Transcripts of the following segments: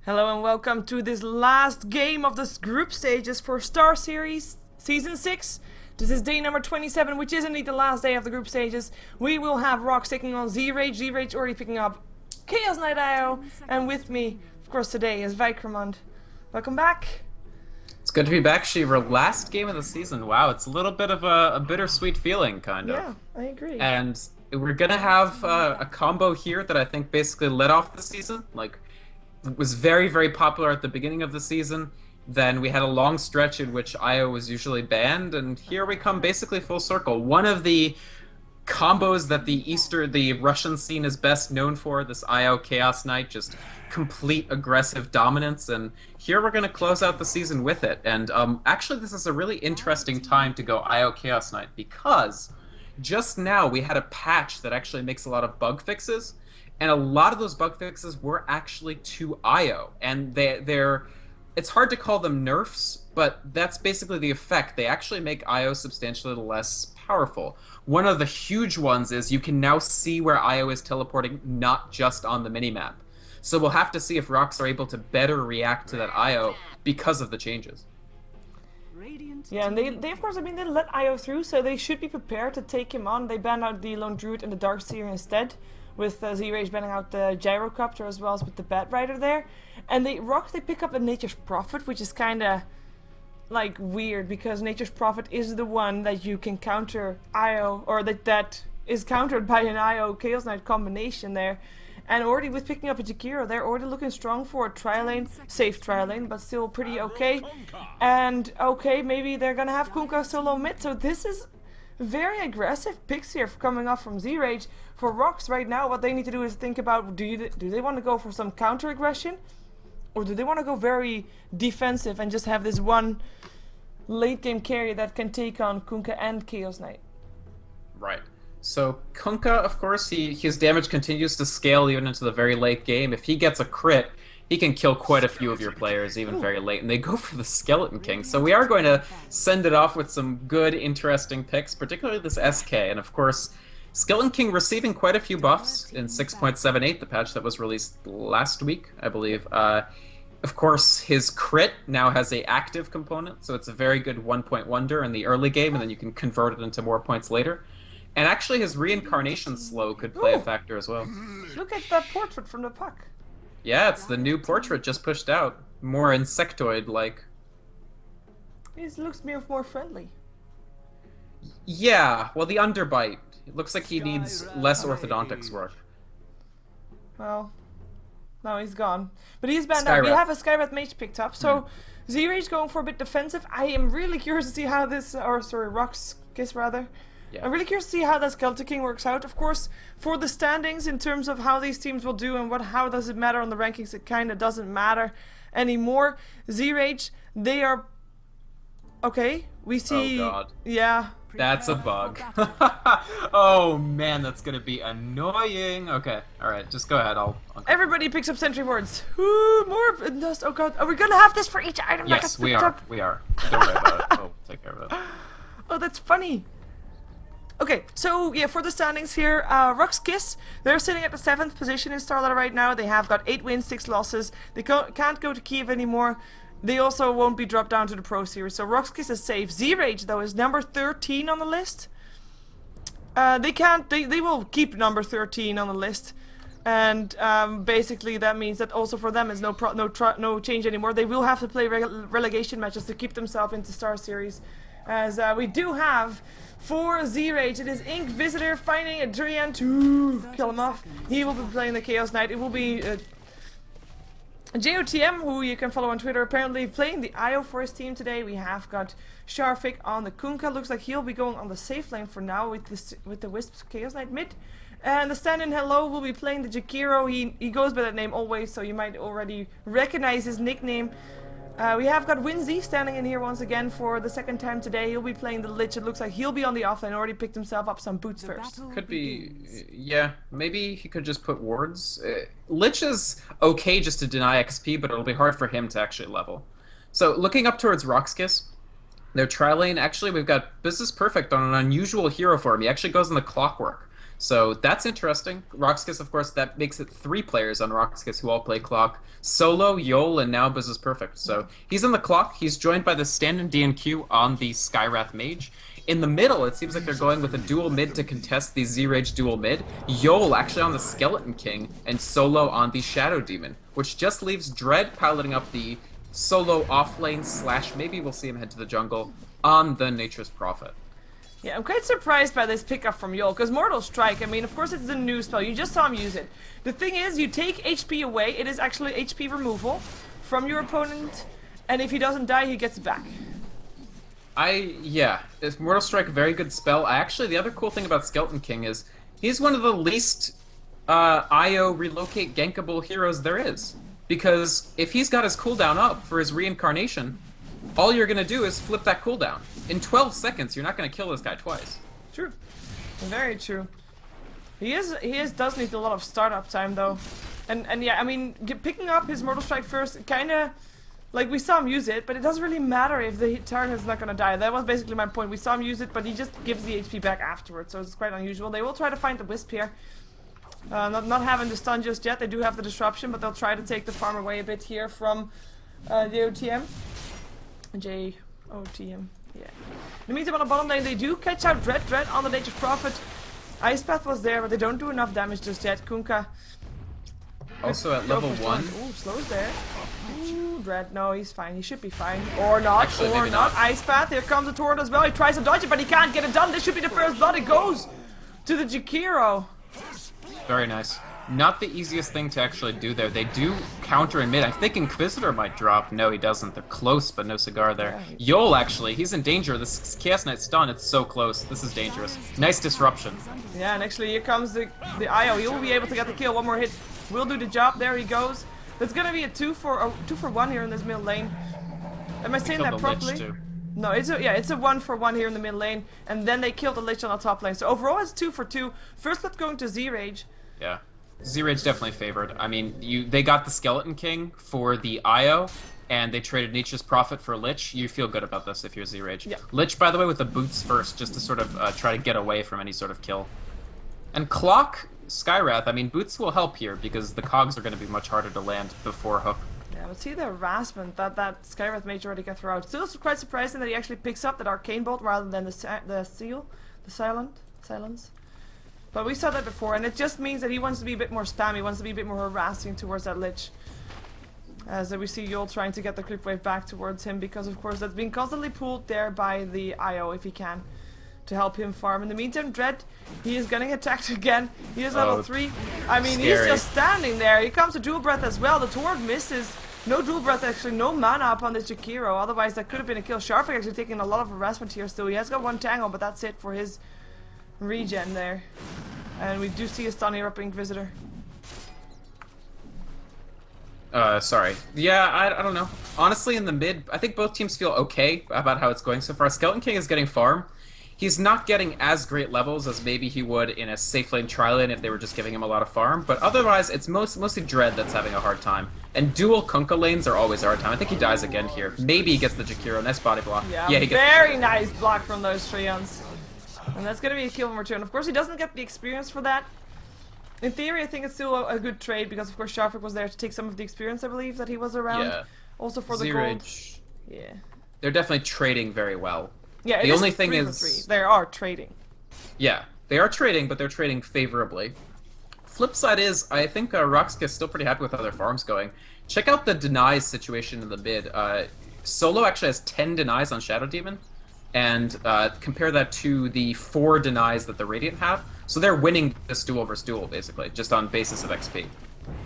Hello and welcome to this last game of this group stages for StarSeries Season 6. This is day number 27, which is indeed the last day of the group stages. We will have RoX taking on zRage. zRage already picking up Chaos Knight IO. And with me, of course, today is Vykromond. Welcome back. It's good to be back, Sheever. Last game of the season. Wow, it's a little bit of a bittersweet feeling, kind of. Yeah, I agree. And we're gonna have a combo here that I think basically led off the season. Like, it was very, very popular at the beginning of the season. Then we had a long stretch in which IO was usually banned, and here we come basically full circle. One of the combos that the Russian scene is best known for, this IO Chaos Knight, just complete aggressive dominance, and here we're going to close out the season with it. And actually this is a really interesting time to go IO Chaos Knight, because just now we had a patch that actually makes a lot of bug fixes, and a lot of those bug fixes were actually to IO, and they're it's hard to call them nerfs, but that's basically the effect. They actually make IO substantially less powerful. One of the huge ones is you can now see where IO is teleporting, not just on the minimap. So we'll have to see if RoX are able to better react to that IO because of the changes. Yeah, and they of course, I mean, they let IO through, so they should be prepared to take him on. They banned out the Lone Druid and the Darkseer instead, with zRage banning out the Gyrocopter as well as with the Bat Rider there. And RoX, they pick up a Nature's Prophet, which is kind of like weird, because Nature's Prophet is the one that you can counter IO, or that is countered by an IO Chaos Knight combination there. And already with picking up a Jakiro, they're already looking strong for a tri-lane, safe tri-lane, but still pretty okay. And okay, maybe they're gonna have Kunkka solo mid, so this is very aggressive picks here coming off from zRage. For RoX right now, what they need to do is think about, do they want to go for some counter aggression, or do they want to go very defensive and just have this one late game carry that can take on Kunkka and Chaos Knight? Right. So Kunkka, of course, his damage continues to scale even into the very late game. If he gets a crit, he can kill quite a few of your players, even very late, and they go for the Skeleton King. So we are going to send it off with some good, interesting picks, particularly this SK. And of course, Skeleton King receiving quite a few buffs in 6.78, the patch that was released last week, I believe. Of course, his crit now has a active component, so it's a very good 1-point wonder in the early game, and then you can convert it into more points later. And actually, his reincarnation slow could play a factor as well. Look at that portrait from the puck. Yeah, it's the new portrait just pushed out. More insectoid-like. It looks more friendly. Yeah, well, the underbite. It looks like he needs less orthodontics work. Well, no, he's gone. But he's banned out. We have a Skywrath Mage picked up, so zRage going for a bit defensive. I am really curious to see how this, RoX.KIS rather. Yeah. I'm really curious to see how that Skeleton King works out. Of course, for the standings, in terms of how these teams will do and how does it matter on the rankings, it kind of doesn't matter anymore. zRage, they are... Okay, we see... Oh, God. Yeah. That's a bug. Oh, man, that's going to be annoying. Okay, alright, just go ahead. I'll Everybody picks up sentry wards. Ooh, more dust. Oh, God. Are we going to have this for each item that gets Yes, we picked are. up? We are. Don't worry about it. We'll take care of it. Oh, that's funny. Okay, so yeah, for the standings here, RoX.KIS, they're sitting at the 7th position in StarLadder right now. They have got 8 wins, 6 losses. They can't go to Kiev anymore. They also won't be dropped down to the Pro Series, so RoX.KIS is safe. zRage, though, is number 13 on the list. They will keep number 13 on the list. And basically that means that also for them is no change anymore. They will have to play relegation matches to keep themselves into StarSeries. As we do have, for zRage, it is Ink Visitor finding a Drian to kill him off. He will be playing the Chaos Knight. It will be JOTM, who you can follow on Twitter, apparently playing the IO for his team today. We have got Sharfik on the Kunkka. Looks like he'll be going on the safe lane for now with the Wisp Chaos Knight mid. And the stand-in Hello will be playing the Jakiro. He goes by that name always, so you might already recognize his nickname. We have got Winzy standing in here once again for the 2nd time today. He'll be playing the Lich. It looks like he'll be on the offlane. Already picked himself up some boots first. Could be, yeah, maybe he could just put wards. Lich is okay just to deny XP, but it'll be hard for him to actually level. So looking up towards RoX.KIS, their tri-lane, actually we've got Business Perfect on an unusual hero form. He actually goes in the Clockwork. So that's interesting. RoX.KIS, of course, that makes it 3 players on RoX.KIS who all play Clock. Solo, Yol, and now Buzz is Perfect. So he's on the Clock. He's joined by the Stand and DNQ on the Skywrath Mage. In the middle, it seems like they're going with a dual mid to contest the zRage dual mid. Yol actually on the Skeleton King, and Solo on the Shadow Demon, which just leaves Dread piloting up the solo off lane / maybe we'll see him head to the jungle on the Nature's Prophet. Yeah, I'm quite surprised by this pickup from Yol, because Mortal Strike, I mean, of course it's a new spell, you just saw him use it. The thing is, you take HP away, it is actually HP removal from your opponent, and if he doesn't die, he gets it back. Yeah, is Mortal Strike a very good spell? Actually, the other cool thing about Skeleton King is he's one of the least IO relocate gankable heroes there is. Because if he's got his cooldown up for his reincarnation, all you're going to do is flip that cooldown. In 12 seconds, you're not going to kill this guy twice. True. Very true. He does need a lot of startup time, though. And yeah, I mean, picking up his Mortal Strike first, kind of... Like, we saw him use it, but it doesn't really matter if the target is not going to die. That was basically my point. We saw him use it, but he just gives the HP back afterwards, so it's quite unusual. They will try to find the Wisp here. Not having the stun just yet. They do have the disruption, but they'll try to take the farm away a bit here from the OTM. JOTM, yeah. In the meantime, on the bottom lane, they do catch out Dread on the Nature's Prophet. Ice Path was there, but they don't do enough damage just yet. Kunkka. Also at level 1. Ooh, slows there. Ooh, Dread, no, he's fine. He should be fine. Or not, actually, or not. Ice Path, here comes the Torrent as well. He tries to dodge it, but he can't get it done. This should be the first blood. It goes to the Jakiro. Very nice. Not the easiest thing to actually do there. They do counter in mid. I think Inquisitor might drop. No, he doesn't. They're close, but no cigar there. Yol, actually, he's in danger. This Chaos Knight stun, it's so close. This is dangerous. Nice disruption. Yeah, and actually here comes the IO. He'll be able to get the kill. One more hit will do the job. There he goes. That's gonna be a 2 for 1 here in this middle lane. Am I saying that properly? No, it's a 1 for 1 here in the mid lane, and then they killed the Lich on the top lane. So overall, it's 2 for 2. First, let's go into zRage. Yeah, zRage definitely favored. I mean, they got the Skeleton King for the IO, and they traded Nature's Prophet for Lich. You feel good about this if you're zRage. Yeah. Lich, by the way, with the boots first, just to sort of try to get away from any sort of kill. And Clock, Skywrath, I mean, boots will help here because the cogs are going to be much harder to land before hook. Yeah, but see the harassment that Skywrath mage already got throughout. Still quite surprising that he actually picks up that Arcane Bolt rather than the silence. But we saw that before, and it just means that he wants to be a bit more spammy, wants to be a bit more harassing towards that Lich. As we see Yol trying to get the creep wave back towards him, because of course that's being constantly pulled there by the IO if he can, to help him farm. In the meantime, Dread, he is getting attacked again. He is level 3. I mean, scary. He's just standing there. Here comes a Dual Breath as well. The Torrent misses. No Dual Breath, actually, no mana up on the Jakiro. Otherwise, that could have been a kill. Sharfik actually taking a lot of harassment here still. He has got 1 Tangle, but that's it for his regen there. And we do see a stun here up Inquisitor. Sorry. Yeah, I don't know. Honestly, in the mid, I think both teams feel okay about how it's going so far. Skeleton King is getting farm. He's not getting as great levels as maybe he would in a safe lane tri-lane if they were just giving him a lot of farm, but otherwise it's mostly Dread that's having a hard time. And dual Kunkka lanes are always a hard time. I think he dies again here. Maybe he gets the Jakiro. Nice body block. Yeah, he gets very nice block from those Treants. And that's gonna be a kill in return. Of course, he doesn't get the experience for that. In theory, I think it's still a good trade because, of course, Sharfik was there to take some of the experience, I believe, that he was around. Yeah. Also for the gold. Yeah. They're definitely trading very well. Yeah, the only thing is they are trading. Yeah, they are trading, but they're trading favorably. Flip side is, I think RoX.KIS is still pretty happy with how their farm's going. Check out the denies situation in the mid. Solo actually has 10 denies on Shadow Demon, and compare that to the 4 denies that the Radiant have. So they're winning this duel versus duel, basically, just on basis of XP.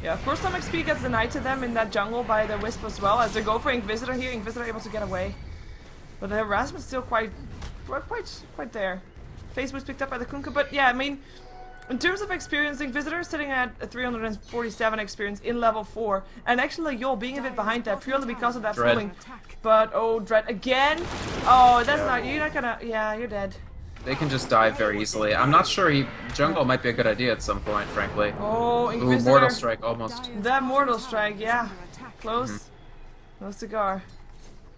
Yeah, of course some XP gets denied to them in that jungle by the Wisp as well, as they go for Inquisitor here. Inquisitor able to get away. But the harassment's still quite there. Facebook's picked up by the Kunkka, but yeah, I mean, in terms of experience, Inquisitor is sitting at a 347 experience in level 4, and actually Yol being a bit behind that purely because of that fooling. But oh, Dread again! Oh, that's you're not gonna, yeah, you're dead. They can just die very easily. I'm not sure jungle might be a good idea at some point, frankly. Oh, Inquisitor. Ooh, Mortal Strike, almost. That Mortal Strike, yeah. Close. No cigar.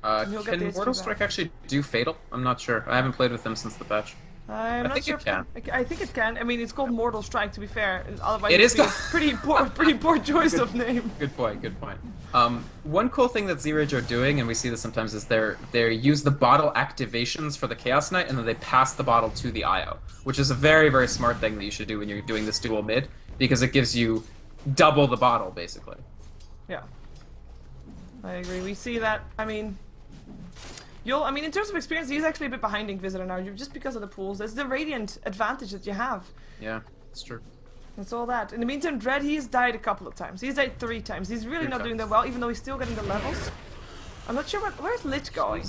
Can Mortal Strike actually do Fatal? I'm not sure. I haven't played with them since the patch. I'm not think sure it can. I think it can. I mean, it's called Mortal Strike, to be fair. Otherwise, It is be a pretty poor choice of name. Good point. Good point. One cool thing that zRage are doing, and we see this sometimes, is they use the bottle activations for the Chaos Knight, and then they pass the bottle to the IO, which is a very, very smart thing that you should do when you're doing this dual mid, because it gives you double the bottle, basically. Yeah. I agree. We see that. I mean, I mean, in terms of experience, he's actually a bit behind Inquisitor now, just because of the pools. It's the Radiant advantage that you have. Yeah, it's true. That's all that. In the meantime, Dread, he's died a couple of times. He's died 3 times. He's really not doing that well, even though he's still getting the levels. I'm not sure where's Lich going?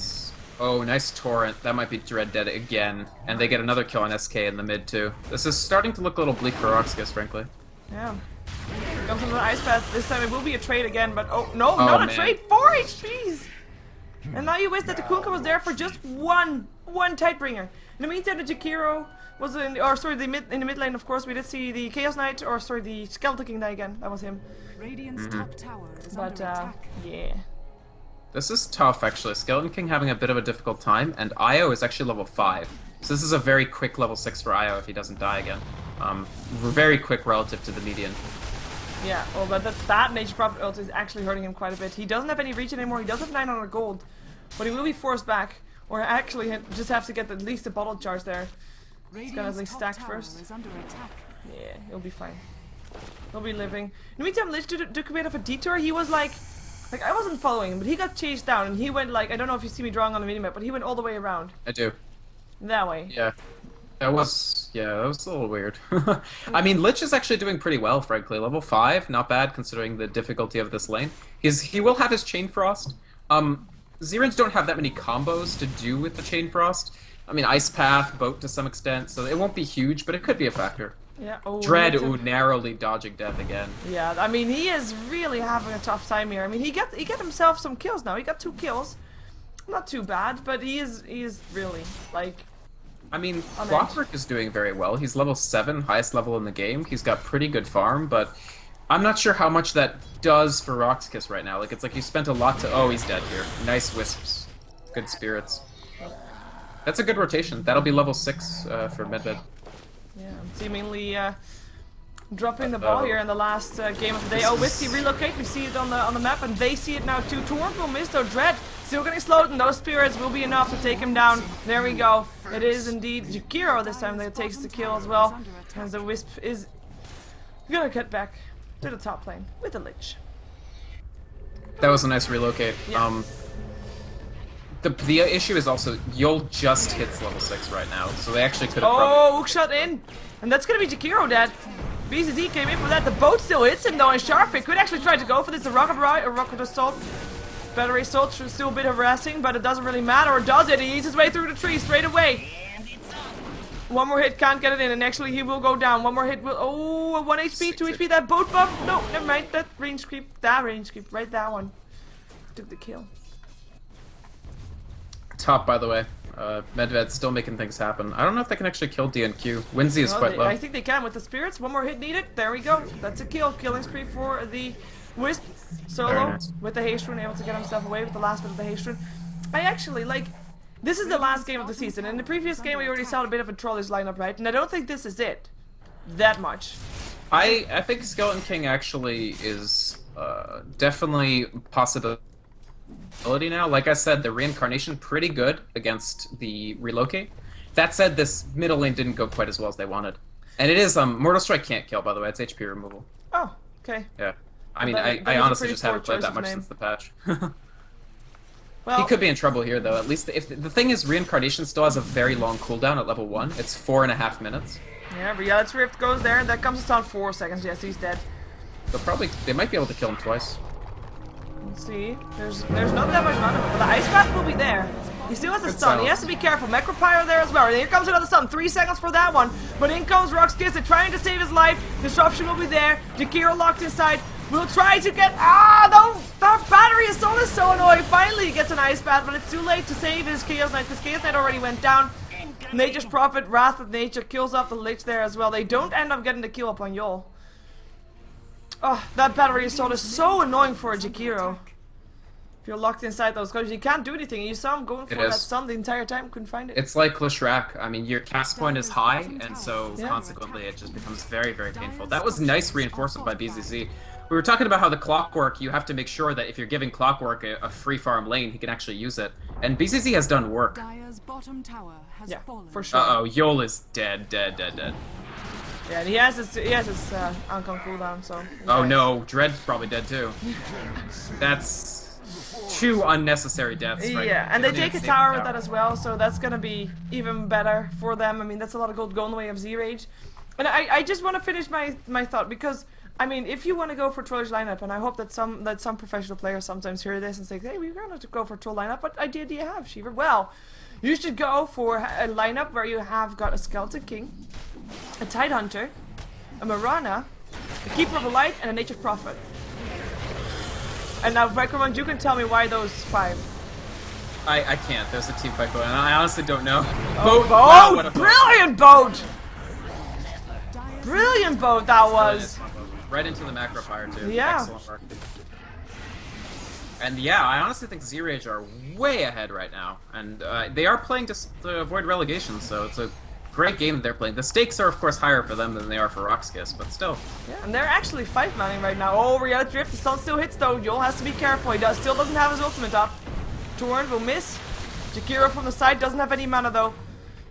Oh, nice torrent. That might be Dread dead again. And they get another kill on SK in the mid, too. This is starting to look a little bleak for RoX.KIS, frankly. Yeah. Here comes another Ice Path. This time it will be a trade again, but oh, no, not a trade! 4 HPs! And now you wish that the Kunkka was there for just one Tidebringer. In the meantime, the Jakiro was in, in the mid lane, of course. We did see the Chaos Knight, or sorry, the Skeleton King die again. That was him. Radiant's top tower is But, under attack. yeah. This is tough, actually. Skeleton King having a bit of a difficult time, and IO is actually level 5. So this is a very quick level 6 for IO if he doesn't die again. Very quick relative to the median. Yeah, well, but that Nature Prophet ult is actually hurting him quite a bit. He doesn't have any reach anymore. He does have 900 gold, but he will be forced back, or actually just have to get at least a bottle charge there. He's gonna at least stack first. Is under attack. Yeah, he'll be fine. He'll be living. In the meantime, Lich took a bit of a detour. He was like I wasn't following him, but he got chased down, and he went like, I don't know if you see me drawing on the minimap, but he went all the way around. I do. That way. Yeah. That was a little weird. I mean, Lich is actually doing pretty well, frankly. Level 5, not bad considering the difficulty of this lane. He will have his Chain Frost. zRage don't have that many combos to do with the Chain Frost. I mean, Ice Path, Boat to some extent, so it won't be huge, but it could be a factor. Yeah. Oh, Dread, narrowly dodging death again. Yeah, I mean, he is really having a tough time here. I mean, he got himself some kills now. He got 2 kills. Not too bad, but he is really, like... I mean, Clockwork is doing very well. He's level 7, highest level in the game. He's got pretty good farm, but I'm not sure how much that does for RoX.KIS right now. Like, it's like you spent a lot to... Oh, he's dead here. Nice Wisps. Good Spirits. That's a good rotation. That'll be level 6 for Medved. Yeah, seemingly dropping the ball here in the last game of the day. Oh, Whiskey relocate. We see it on the map, and they see it now too. Torrent will miss though. Dread still getting slowed, and those spirits will be enough to take him down. There we go. It is indeed Jakiro this time that takes the kill as well, as the Wisp is gonna get back to the top lane with the Lich. That was a nice relocate. Yeah. The issue is also Yol just hits level 6 right now, so they actually could have. Oh, hookshot in, and that's gonna be Jakiro dead. BZZ came in for that. The boat still hits him though, and Sharpik could actually try to go for this. The rocket assault. Battery assault still a bit harassing, but it doesn't really matter, or does it? He eats his way through the tree straight away. One more hit, can't get it in, and actually he will go down. One more hit will. Oh, 1 HP, 2 HP. That boat buff. No, never mind. That range creep. Right, that one. Took the kill. Top, by the way. Medved's still making things happen. I don't know if they can actually kill DNQ. Winsy is quite low. I think they can with the spirits. One more hit needed. There we go. That's a kill. Killing spree for the Wisp. Solo with the haste rune, able to get himself away with the last bit of the haste rune. I actually like. This is the last game of the season. In the previous game, we already saw a bit of a trollish lineup, right? And I don't think this is it. That much. I think Skeleton King actually is definitely possibility now. Like I said, the reincarnation pretty good against the relocate. That said, this middle lane didn't go quite as well as they wanted. And it is Mortal Strike can't kill, by the way. It's HP removal. Oh, okay. Yeah. I mean, I honestly just haven't played that much since the patch. Well, he could be in trouble here, though. At least if the thing is, reincarnation still has a very long cooldown at level 1. It's 4.5 minutes. Yeah, but yeah, Rift goes there, and that comes down 4 seconds. Yes, he's dead. They might be able to kill him twice. Let's see. There's not that much mana, but the Ice Path will be there. He still has a stun. He has to be careful. Necropyre there as well. And here comes another stun. 3 seconds for that one. But in comes RoX.KIS. They're trying to save his life. Disruption will be there. Jakiro locked inside. Will try to get... no! That battery assault is so annoying. Finally he gets an Ice Path, but it's too late to save his Chaos Knight. His Chaos Knight already went down. Nature's Prophet, Wrath of Nature, kills off the Lich there as well. They don't end up getting the kill up on Yol. Oh, that battery assault is so annoying for a Jakiro. If you're locked inside those colors, you can't do anything. You saw him going for that stun the entire time, couldn't find it. It's like Leshrac. I mean, your cast point is high, and so consequently it just becomes very, very painful. That was nice reinforcement by BZZ. We were talking about how the Clockwork, you have to make sure that if you're giving Clockwork a free farm lane, he can actually use it. And BZZ has done work. Dire's bottom tower has fallen. For sure. Uh-oh, Yol is dead. Yeah, and he has his Ancon cooldown, so... Oh no, Dread's probably dead too. That's 2 unnecessary deaths right Yeah, now. and they take a tower with that as well, so that's gonna be even better for them. I mean, that's a lot of gold going the way of zRage. And I just want to finish my thought, because, I mean, if you want to go for trollish lineup, and I hope that some professional players sometimes hear this and say, hey, we're going to go for troll lineup, what idea do you have, Sheever? Well, you should go for a lineup where you have got a Skeleton King, a Tidehunter, a Mirana, a Keeper of the Light, and a Nature's Prophet. And now, Vykromond, you can tell me why those 5. I can't. There's a team fight going on. I honestly don't know. Oh, Wow, what a brilliant boat! Brilliant boat that was! Right into the macro fire too. Yeah. Excellent work. And yeah, I honestly think zRage are way ahead right now. And they are playing to avoid relegation, so it's a great game that they're playing. The stakes are, of course, higher for them than they are for RoX.KIS, but still. Yeah. And they're actually 5-manning right now. Oh, Reality Drift, the stun still hits though. Yol has to be careful. He still doesn't have his ultimate up. Torrent will miss. Jakiro from the side doesn't have any mana though.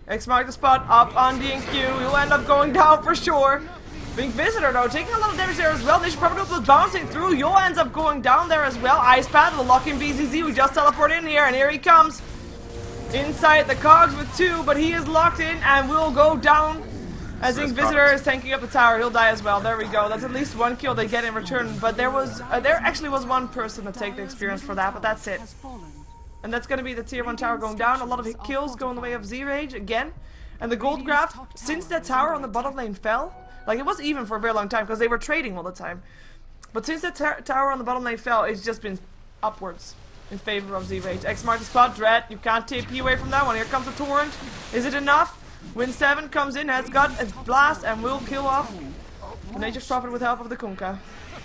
X mark the spot, up on DNQ. He'll end up going down for sure. Big Visitor though, taking a lot of damage there as well. They should probably be bouncing through. Yol ends up going down there as well. Ice Pad will lock in BZZ. We just teleport in here, and here he comes. Inside the cogs with 2, but he is locked in and will go down. As Ink Visitor is tanking up the tower, he'll die as well. There we go. That's at least 1 kill they get in return. But there actually was 1 person to take the experience for that, but that's it. And that's going to be the tier 1 tower going down. A lot of hit kills going the way of zRage again. And the gold graph, since that tower on the bottom lane fell, like it was even for a very long time because they were trading all the time. But since the tower on the bottom lane fell, it's just been upwards in favor of zRage. X mark the spot, Dread. You can't TP away from that one. Here comes the Torrent. Is it enough? Win 7 comes in, has got a blast and will kill off the Nature's Prophet with help of the Kunkka.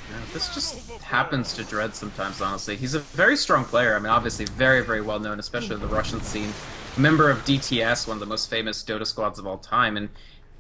Yeah, this just happens to Dread sometimes, honestly. He's a very strong player. I mean, obviously very, very well known, especially in the Russian scene. Member of DTS, one of the most famous Dota squads of all time, and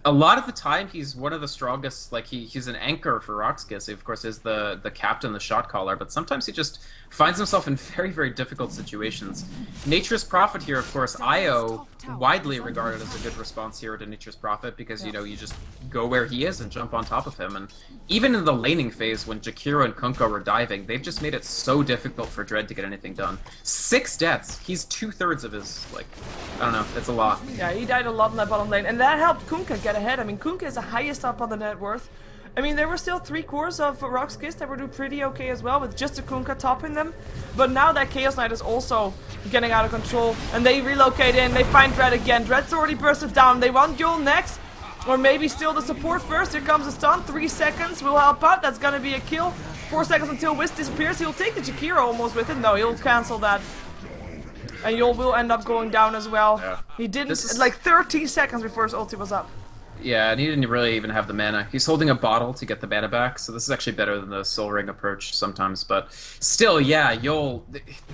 a lot of the time he's one of the strongest. Like he's an anchor for RoX.KIS. He of course is the captain, the shot caller, but sometimes he just finds himself in very, very difficult situations. Nature's Prophet here, of course, IO widely regarded as a good response here to Nature's Prophet because you know you just go where he is and jump on top of him. And even in the laning phase when Jakiro and Kunkka were diving, they've just made it so difficult for Dread to get anything done. 6 deaths. He's 2/3 of his, like, I don't know, it's a lot. Yeah, he died a lot in that bottom lane, and that helped Kunkka get ahead. I mean, Kunkka is the highest up on the net worth. I mean, there were still 3 cores of RoX.KIS that were doing pretty okay as well, with just a Kunkka topping them. But now that Chaos Knight is also getting out of control, and they relocate in, they find Dread again. Dread's already bursted down. They want Yol next, or maybe still the support first. Here comes the stun. 3 seconds will help out. That's gonna be a kill. 4 seconds until Wisp disappears. He'll take the Jakiro almost with it. No, he'll cancel that. And Yol will end up going down as well. Yeah. He didn't, like 13 seconds before his ulti was up. Yeah, and he didn't really even have the mana. He's holding a bottle to get the mana back, so this is actually better than the Soul Ring approach sometimes. But still, yeah, Yol,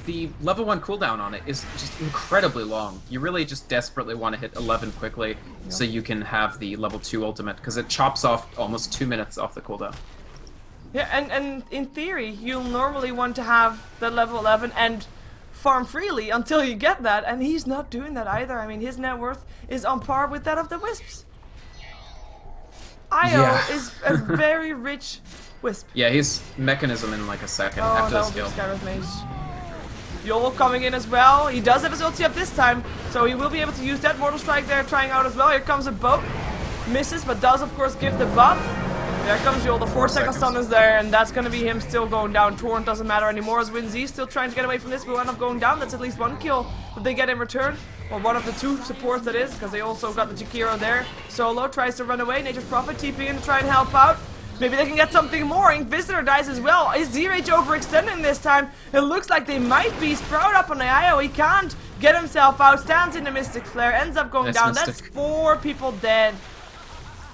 the level 1 cooldown on it is just incredibly long. You really just desperately want to hit 11 quickly so you can have the level 2 ultimate, because it chops off almost 2 minutes off the cooldown. Yeah, and in theory, you'll normally want to have the level 11 and farm freely until you get that, and he's not doing that either. I mean, his net worth is on par with that of the Wisps. IO is a very rich Wisp. Yeah, he's Mechanism in like a second after the skill. Yol coming in as well. He does have his ulti up this time, so he will be able to use that Mortal Strike there, trying out as well. Here comes a boat. Misses, but does of course give the buff. There comes Yol, the 4-second stun is there, and that's gonna be him still going down. Torrent doesn't matter anymore as WinZ still trying to get away from this, will end up going down. That's at least 1 kill that they get in return. Or one of the 2 supports that is, because they also got the Jakiro there. Solo tries to run away, Nature's Prophet TPing in to try and help out. Maybe they can get something more. Ink Visitor dies as well. Is zRage overextending this time? It looks like they might be. Sprout up on the IO, he can't get himself out, stands in the Mystic Flare, ends up going down. That's 4 people dead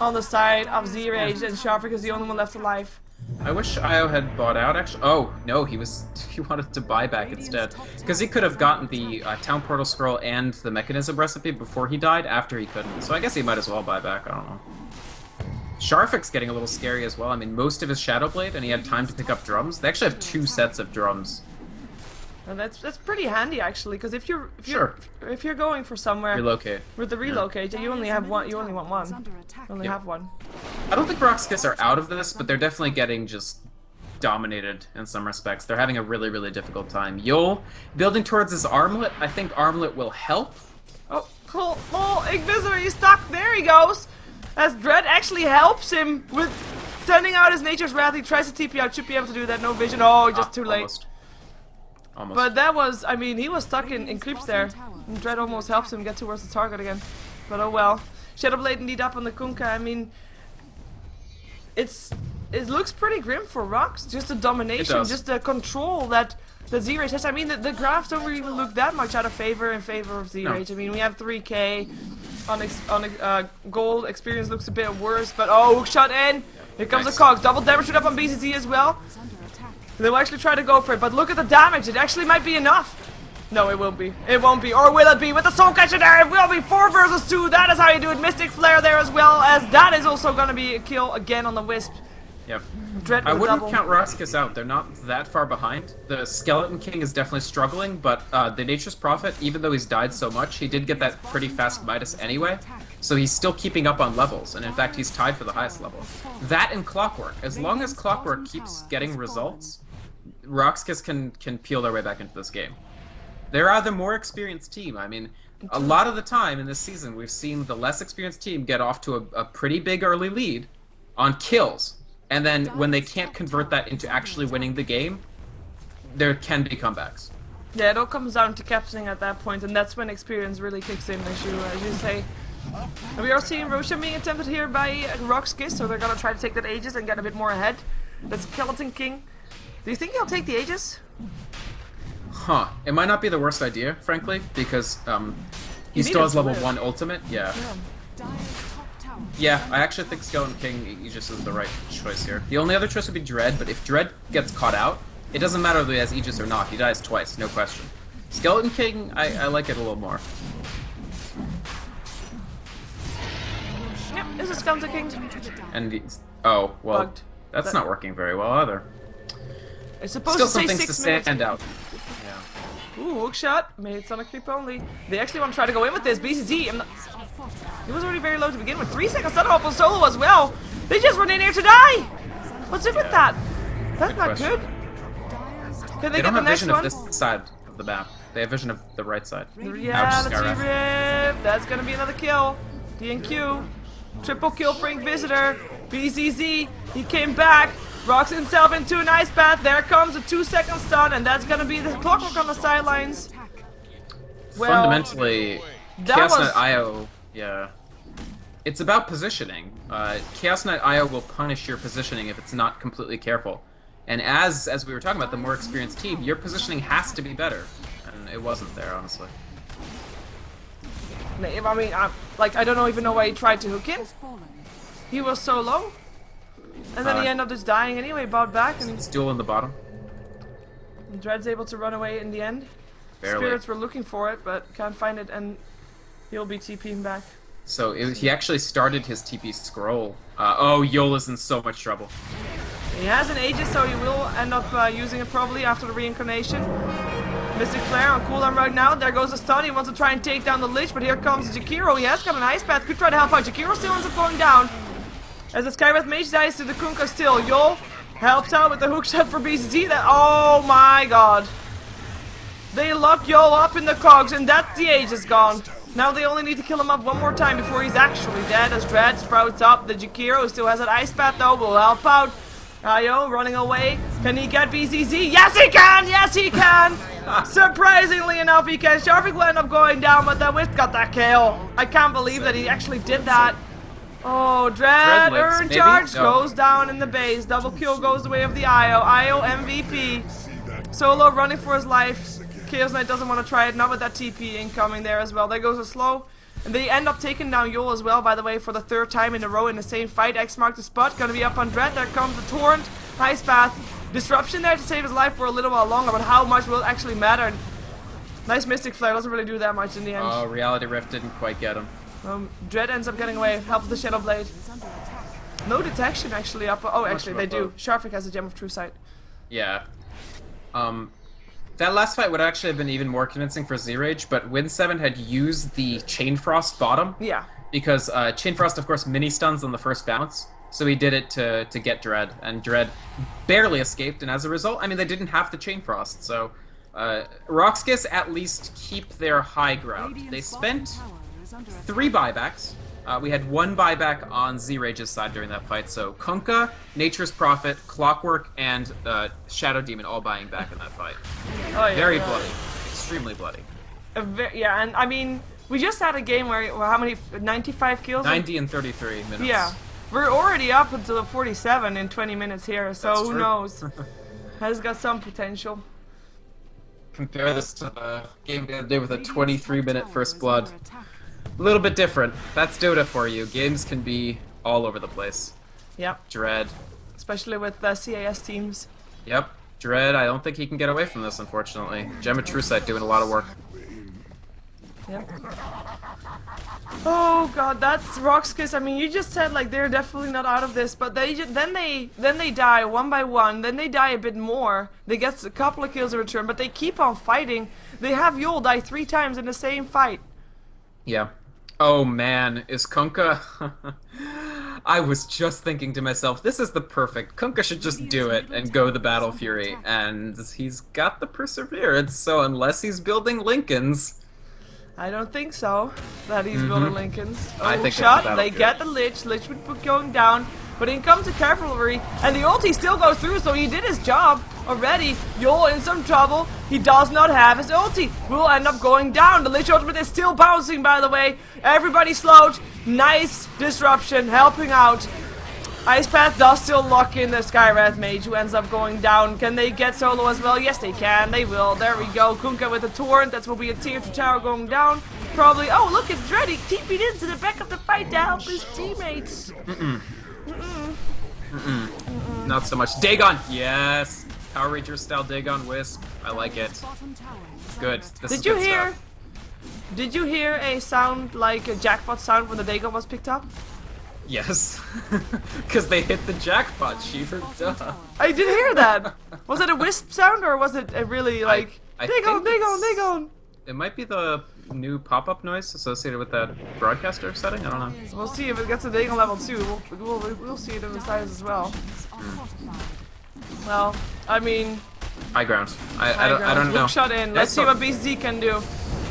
on the side of zRage, and Sheever is the only one left alive. I wish Io had bought out, actually. Oh, no, he wanted to buy back instead. Because he could have gotten the Town Portal Scroll and the Mechanism recipe before he died, after he couldn't. So I guess he might as well buy back, I don't know. Sharfik's getting a little scary as well. I mean, most of his Shadow Blade, and he had time to pick up drums. They actually have 2 sets of drums. And that's pretty handy actually, because if you're going for somewhere Relocate. with the relocate, you only have one. You only want one. You only have one. I don't think RoX.KIS are out of this, but they're definitely getting just dominated in some respects. They're having a really, really difficult time. Yol building towards his armlet. I think armlet will help. Oh, cool. Oh, Igvisor, he's stuck. There he goes. As Dread actually helps him with sending out his Nature's Wrath. He tries to TP out. Should be able to do that. No vision. Oh, just too late. Almost. But that was, I mean, he was stuck in creeps there. And Dread almost helps him get towards the target again. But oh well. Shadowblade indeed up on the Kunkka. I mean, it looks pretty grim for RoX. Just the domination, just the control that zRage has. I mean, the graphs don't really look that much out of favor in favor of zRage. No. I mean, we have 3k on gold. Experience looks a bit worse, but oh, hook shot in. Here comes the Cogs. Double damage shoot up on BCZ as well. They will actually try to go for it, but look at the damage. It actually might be enough. No, it won't be. It won't be. Or will it be? With the Soul Catcher there, it will be 4 versus 2. That is how you do it. Mystic Flare there as well, as that is also going to be a kill again on the Wisp. Yep. Dread I wouldn't double. count RoX.KIS out. They're not that far behind. The Skeleton King is definitely struggling, but the Nature's Prophet, even though he's died so much, he did get that pretty fast Midas anyway. So he's still keeping up on levels, and in fact he's tied for the highest level. That and Clockwork. As long as Clockwork keeps getting results, RoX.KIS can peel their way back into this game. They're the more experienced team. I mean, a lot of the time in this season, we've seen the less experienced team get off to a pretty big early lead on kills. And then when they can't convert that into actually winning the game, there can be comebacks. Yeah, it all comes down to captaining at that point, and that's when experience really kicks in, as you say. And we are seeing Roshan being attempted here by RoX.KIS, so they're gonna try to take that Aegis and get a bit more ahead. That's Skeleton King. Do you think he'll take the Aegis? Huh. It might not be the worst idea, frankly, because he still has level 1 ultimate. Yeah. Yeah, I actually think Skeleton King Aegis is the right choice here. The only other choice would be Dread, but if Dread gets caught out, it doesn't matter whether he has Aegis or not. He dies twice, no question. Skeleton King, I like it a little more. Yep, this is Skeleton King. And oh, well, Bugged. That's not working very well either. It's supposed Still to some say things 6 to minutes. stand out. Yeah. Ooh, hook shot. Mates on a creep only. They actually want to try to go in with this. BCZ. He was already very low to begin with. 3 seconds set up on solo as well. They just run in here to die. What's up with that? That's not good. Can they get don't the have next vision one? of this side of the map. They have vision of the right side. Yeah, Ouch, the Skyrath. T-Rip. That's gonna be another kill. DNQ. Triple kill for Inquisitor. BZZ. He came back. Rocks himself into an ice bath. There comes a 2-second stun, and that's gonna be the Clockwork on the sidelines. Well, fundamentally, that Chaos was... Knight IO, yeah. It's about positioning. Chaos Knight IO will punish your positioning if it's not completely careful. And as we were talking about, the more experienced team, your positioning has to be better. And it wasn't there, honestly. I mean, I don't even know why he tried to hook in. He was so low. And then he ended up just dying anyway, bought back. And Duel in the bottom. Dread's able to run away in the end. Barely. Spirits were looking for it, but can't find it, and he'll be TPing back. So he actually started his TP scroll. Oh, Yola's in so much trouble. He has an Aegis, so he will end up using it probably after the reincarnation. Mystic Flare on cooldown right now. There goes the stun. He wants to try and take down the Lich, but here comes Jakiro. He has got an Ice Path. Could try to help out. Jakiro still ends up going down. As the Skywrath Mage dies to the Kunkka still. Yol helps out with the hook shot for BCZ. Oh my god. They lock Yol up in the cogs, and that's the Aegis gone. Now they only need to kill him up one more time before he's actually dead, as Dread sprouts up. The Jakiro still has an Ice Path though, will help out. Io running away. Can he get BCZ? Yes he can! Yes he can! Surprisingly enough he can. Sharvik will end up going down, but the Wisp got that kill. I can't believe that he actually did that. Oh, Dread Earn Charge goes down in the base. Double kill goes the way of the Io. Io MVP. Solo running for his life. Chaos Knight doesn't want to try it, not with that TP incoming there as well. There goes a slow. And they end up taking down Yol as well, by the way, for the 3rd time in a row in the same fight. X marked the spot, gonna be up on Dread. There comes the Torrent. Nice path. Disruption there to save his life for a little while longer, but how much will actually matter? Nice Mystic Flare, doesn't really do that much in the end. Oh, Reality Rift didn't quite get him. Dread ends up getting away, help with the Shadow Blade. No detection actually up. Oh, actually they do. Sharvik has a Gem of True Sight. Yeah. That last fight would actually have been even more convincing for zRage, but Win7 had used the Chain Frost bottom. Yeah. Because Chain Frost, of course, mini stuns on the first bounce, so he did it to get Dread, and Dread barely escaped, and as a result, I mean, they didn't have the Chain Frost, so RoX.KIS at least keep their high ground. They spent 3 buybacks. We had 1 buyback on zRage's side during that fight, so Kunkka, Nature's Prophet, Clockwork, and Shadow Demon all buying back in that fight. Oh, yeah, Very bloody. Extremely bloody. Yeah, and I mean, we just had a game where how many? 95 kills? 90 and 33 minutes. Yeah. We're already up until 47 in 20 minutes here, so That's who true. knows? Has got some potential. Compare this to the game the other day with a 23-minute First Blood. A little bit different. That's Dota for you. Games can be all over the place. Yep. Dread. Especially with CIS teams. Yep. Dread, I don't think he can get away from this, unfortunately. Gem of True Sight doing a lot of work. Yep. Oh god, that's RoX.KIS. I mean, you just said like they're definitely not out of this, but then they die one by one. Then they die a bit more. They get a couple of kills in return, but they keep on fighting. They have Yul die 3 times in the same fight. Yeah. Oh man, is Kunkka... I was just thinking to myself, this is the perfect... Kunkka should just do it and go the Battle Fury, and he's got the Perseverance, so unless he's building Lincolns... I don't think so, that he's building Lincolns. Oh, I think it's shot, the they get the Lich would be going down, but in comes the Cavalry, and the ulti still goes through, so he did his job already. Yul in some trouble, he does not have his ulti, will end up going down. The Lich ultimate is still bouncing, by the way. Everybody slowed, nice disruption, helping out. Ice Path does still lock in the Skywrath Mage, who ends up going down. Can they get solo as well? Yes, they can. They will. There we go. Kunkka with the Torrent. That's will be a tier 2 tower going down. Probably. Oh, look, it's Dread. He TP'd into the back of the fight to help his teammates. Not so much. Dagon! Yes! Power Ranger style Dagon Wisp. I like it. Good. This is Did you good hear? stuff. Did you hear a sound like a jackpot sound when the Dagon was picked up? Yes. Because they hit the jackpot, Sheever. Duh. I did hear that. Was it a wisp sound or was it a really like I Dagon, think Dagon, it's- Dagon? It might be the new pop-up noise associated with that broadcaster setting. I don't know. We'll see if it gets a Dagon level 2. We'll see it in the size as well. Well, I mean, High ground. I high don't know. Hook shot in. Let's That's see what BCZ can do.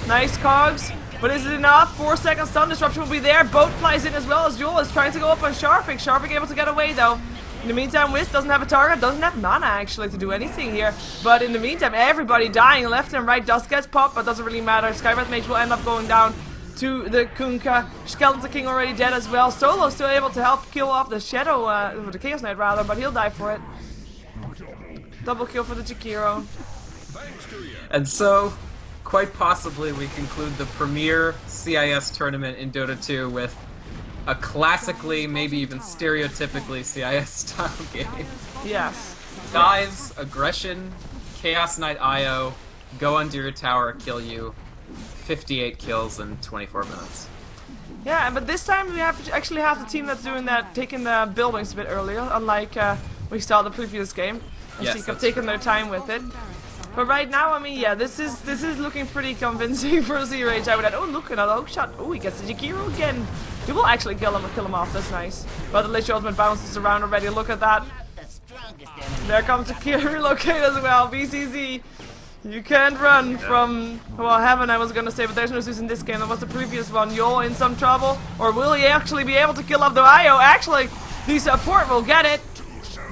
Nice cogs. But is it enough? 4 seconds stun disruption will be there. Boat flies in as well as Yul is trying to go up on Sharvik. Sharvik able to get away though. In the meantime, Wisp doesn't have a target, doesn't have mana actually to do anything here. But in the meantime, everybody dying left and right. Dust gets popped, but doesn't really matter. Skywrath Mage will end up going down to the Kunkka. Skeleton King already dead as well. Solo still able to help kill off the Shadow, the Chaos Knight rather, but he'll die for it. Double kill for the Jakiro. And so, quite possibly, we conclude the premier CIS tournament in Dota 2 with a classically, maybe even stereotypically CIS style game. Yes. Dives, aggression, Chaos Knight IO, go under your tower, kill you. 58 kills in 24 minutes. Yeah, but this time we actually have the team that's doing that, taking the buildings a bit earlier, unlike we saw the previous game. Yes, Seek have that's taken true. their time with it. But right now, I mean, yeah, this is looking pretty convincing for zRage. I would add. Oh, look, another hook shot. Oh, he gets the Jakiro again. He will actually kill him off. That's nice. But the Lich ultimate bounces around already. Look at that. There comes the kill relocate as well. BCZ. You can't run from, well, heaven I was gonna say, but there's no use in this game. That was the previous one. Yul in some trouble, or will he actually be able to kill off the IO? Actually, the support will get it.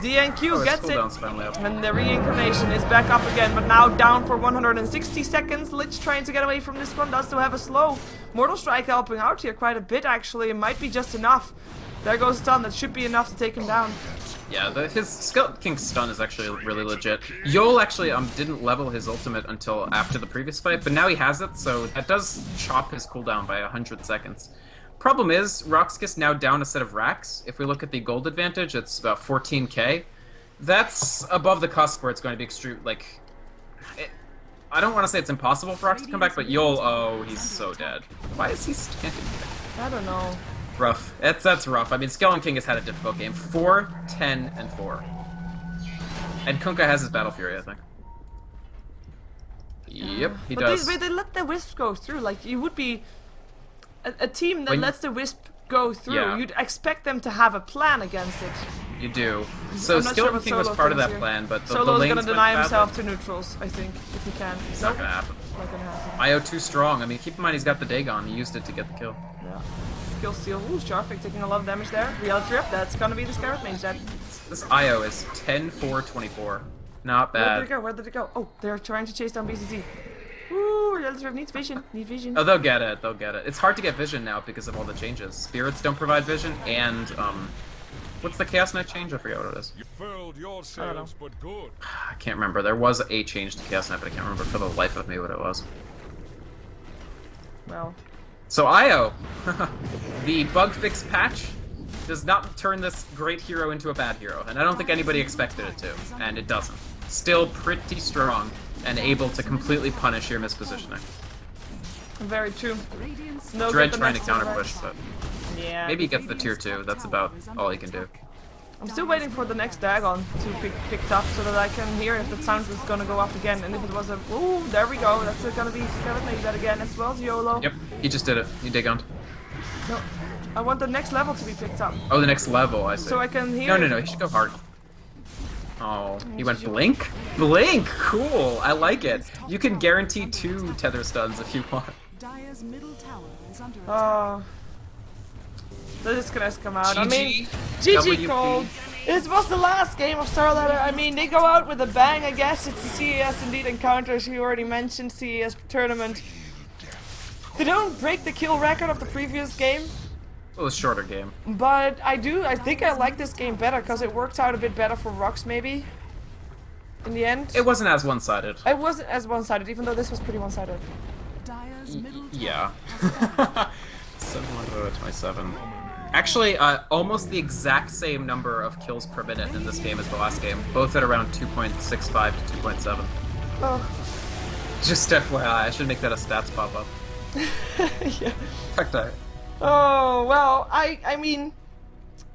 DNQ gets it. And the reincarnation is back up again, but now down for 160 seconds. Lich trying to get away from this one, does still have a slow. Mortal Strike helping out here quite a bit actually. It might be just enough. There goes a stun, that should be enough to take him down. Yeah, his Skeleton King stun is actually really legit. Yul actually didn't level his ultimate until after the previous fight, but now he has it, so that does chop his cooldown by 100 seconds. Problem is, RoX.KIS now down a set of racks. If we look at the gold advantage, it's about 14k. That's above the cusp where it's going to be extreme. Like, I don't want to say it's impossible for RoX to come back, but oh, he's so dead. Why is he standing there? I don't know. Rough. That's rough. I mean, Skeleton King has had a difficult game. 4, 10, and 4. And Kunkka has his Battle Fury, I think. Yep, he does. But they let the Wisp go through. Like, you would be a team that lets the Wisp go through. Yeah. You'd expect them to have a plan against it. You do. So Skeleton King was part of that plan, but the Solo's lanes gonna deny went himself badly. to neutrals, I think, if he can. It's not gonna happen. Not gonna happen. IO too strong. I mean, keep in mind he's got the Dagon. He used it to get the kill. Yeah. Kill steal. Ooh, Sharfik taking a lot of damage there. Reality Drift, that's gonna be the Scarab Mage then. This IO is 10, 4, 24. Not Where bad. did it go? Where did it go? Oh, they're trying to chase down BCC. Ooh, Reality Drift needs vision. Need vision. Oh, they'll get it. They'll get it. It's hard to get vision now because of all the changes. Spirits don't provide vision, and what's the Chaos Knight change? I forget what it is. You furled your sails, but good. I can't remember. There was a change to Chaos Knight, but I can't remember for the life of me what it was. Well. So IO, the bug fix patch does not turn this great hero into a bad hero, and I don't think anybody expected it to, and it doesn't. Still pretty strong and able to completely punish your mispositioning. Very true. No Dread good trying to next counter Rex. push, but Yeah. maybe he gets the tier 2. That's about all he can do. I'm still waiting for the next Dagon to be picked up so that I can hear if the sound is gonna go up again. And if it was a ooh, there we go. That's gonna be Skeleton Mage that again as well as YOLO. Yep, he just did it. He Dagoned. No, I want the next level to be picked up Oh, the next level, I see. so I can hear. No, he should go hard. Oh, he went Blink? Blink! Cool, I like it. You can guarantee 2 tether stuns if you want. Dire's middle tower is under attack. Oh. The disconnects come out. I mean, GG. GG Cold. This was the last game of StarLadder. I mean, they go out with a bang, I guess. It's the CES Indeed Encounters. You already mentioned CES tournament. They don't break the kill record of the previous game, It was a shorter game. but I think I like this game better because it worked out a bit better for RoX maybe. In the end. It wasn't as one-sided. It wasn't as one-sided, even though this was pretty one-sided. Dire's middle tower Yeah. has fallen. 727. Actually, almost the exact same number of kills per minute in this game as the last game. Both at around 2.65 to 2.7. Oh. Just FYI, I should make that a stats pop-up. Yeah. Fuck that. Oh, well, I mean,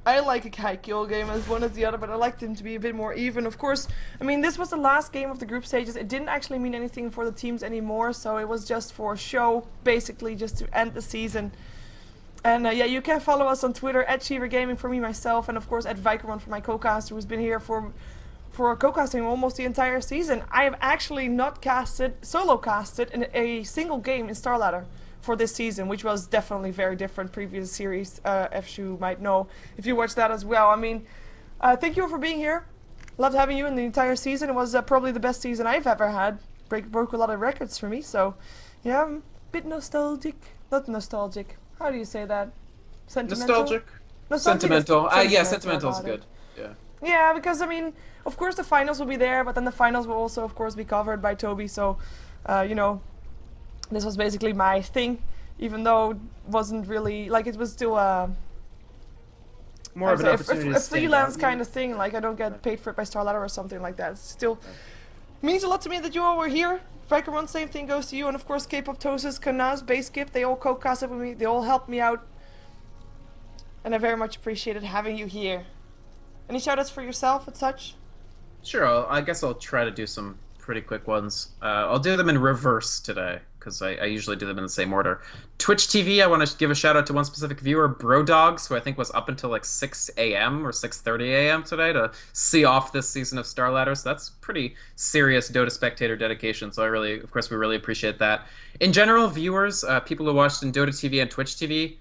I like a high kill game as one as the other, but I like them to be a bit more even. Of course, I mean, this was the last game of the group stages. It didn't actually mean anything for the teams anymore, so it was just for show, basically, just to end the season. And yeah, you can follow us on Twitter at SheeverGaming for me, myself, and of course at Vykromond for my co-caster who's been here for co-casting almost the entire season. I have actually not solo casted in a single game in StarLadder for this season, which was definitely very different previous series, if you might know, if you watched that as well. I mean, thank you all for being here. Loved having you in the entire season. It was probably the best season I've ever had. Broke a lot of records for me, so yeah, I'm a bit nostalgic. Not nostalgic. How do you say that? Sentimental? Nostalgic? Sentimental. Yeah, sentimental is about good. it. Yeah. Yeah, because I mean, of course the finals will be there, but then the finals will also, of course, be covered by Toby. So, you know, this was basically my thing, even though it wasn't really like it was still More of an opportunity a to stand freelance out. kind of thing. Like I don't get paid for it by StarLadder or something like that. It still means a lot to me that you all were here. Vykromond, same thing goes to you, and of course K-Pop-Tosis, Kanaz, Baseskip, they all co-casted with me. They all helped me out, and I very much appreciated having you here. Any shoutouts for yourself and such? Sure, I guess I'll try to do some pretty quick ones. I'll do them in reverse today, because I usually do them in the same order. Twitch TV, I want to give a shout out to one specific viewer, Brodogs, who I think was up until like 6 a.m. or 6:30 a.m. today to see off this season of StarLadder. So that's pretty serious Dota spectator dedication. So of course, we really appreciate that. In general, viewers, people who watched in Dota TV and Twitch TV,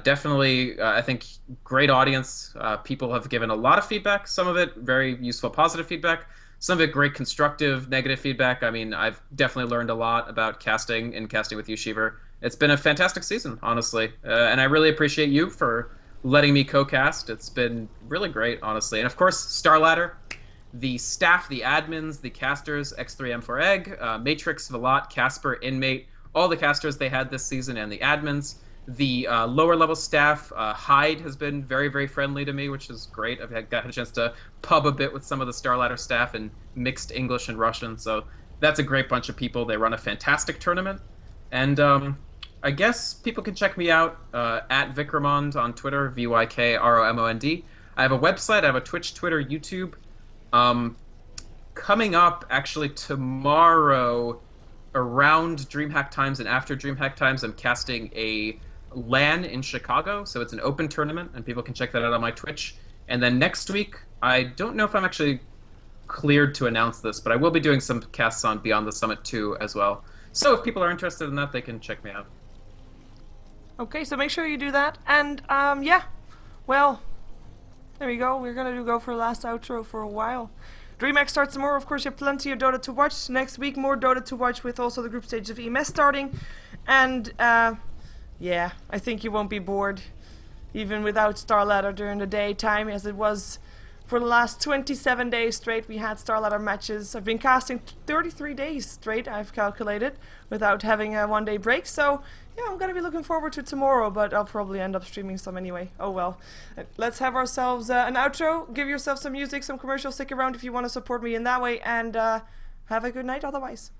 definitely, I think, great audience. People have given a lot of feedback. Some of it very useful, positive feedback. Some of it great constructive, negative feedback. I mean, I've definitely learned a lot about casting and casting with you, Sheever. It's been a fantastic season, honestly. And I really appreciate you for letting me co-cast. It's been really great, honestly. And of course, StarLadder, the staff, the admins, the casters, X3M4Egg, Matrix, Velat, Casper, Inmate, all the casters they had this season and the admins. The lower level staff, Hyde has been very, very friendly to me, which is great. Got a chance to pub a bit with some of the StarLadder staff in mixed English and Russian, so that's a great bunch of people. They run a fantastic tournament. And I guess people can check me out at Vykromond on Twitter, Vykromond. I have a website, I have a Twitch, Twitter, YouTube. Coming up, actually, tomorrow, around DreamHack Times and after DreamHack Times, I'm casting a LAN in Chicago, so it's an open tournament, and people can check that out on my Twitch. And then next week, I don't know if I'm actually cleared to announce this, but I will be doing some casts on Beyond the Summit 2 as well. So if people are interested in that, they can check me out. Okay, so make sure you do that. And, yeah, well, there we go. We're gonna go for the last outro for a while. DreamHack starts tomorrow. Of course, you have plenty of Dota to watch. Next week, more Dota to watch with also the group stage of EMS starting. And, yeah, I think you won't be bored, even without StarLadder during the daytime, as it was for the last 27 days straight. We had StarLadder matches. I've been casting 33 days straight, I've calculated, without having a one-day break. So, yeah, I'm gonna be looking forward to tomorrow, but I'll probably end up streaming some anyway. Oh well. Let's have ourselves an outro. Give yourself some music, some commercials. Stick around if you want to support me in that way, and have a good night otherwise.